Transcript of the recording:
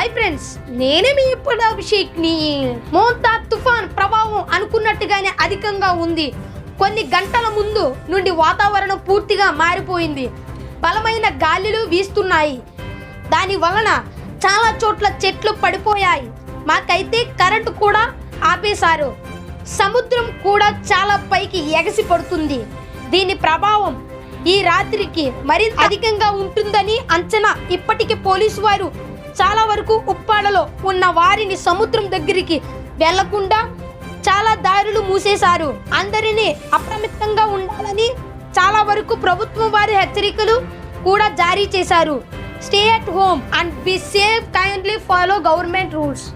Hi friends, నేనే మీ ఇప్పుడు అభిషేక్ని. మోంతా తుఫాన్ ప్రభావం అనుకున్నట్టుగానే అధికంగా ఉంది. కొన్ని గంటల ముందు నుండి వాతావరణం పూర్తిగా మారిపోయింది. బలమైన గాలులు వీస్తున్నాయి. దాని వలన చాలా చోట్ల చెట్లు పడిపోయాయి. మాకైతే కరెంటు కూడా ఆపేశారు. సముద్రం కూడా చాలా పైకి ఎగసి పడుతుంది. దీని ప్రభావం ఈ రాత్రికి మరింత అధికంగా ఉంటుందని అంచనా. ఇప్పటికీ పోలీసు వారు చాలా వరకు ఉప్పాడలో ఉన్న వారిని సముద్రం దగ్గరికి వెళ్లకుండా చాలా దారులు మూసేశారు. అందరినీ అప్రమత్తంగా ఉండాలని చాలా వరకు ప్రభుత్వం వారి హెచ్చరికలు కూడా జారీ చేశారు. Stay at home and be safe, kindly follow government rules.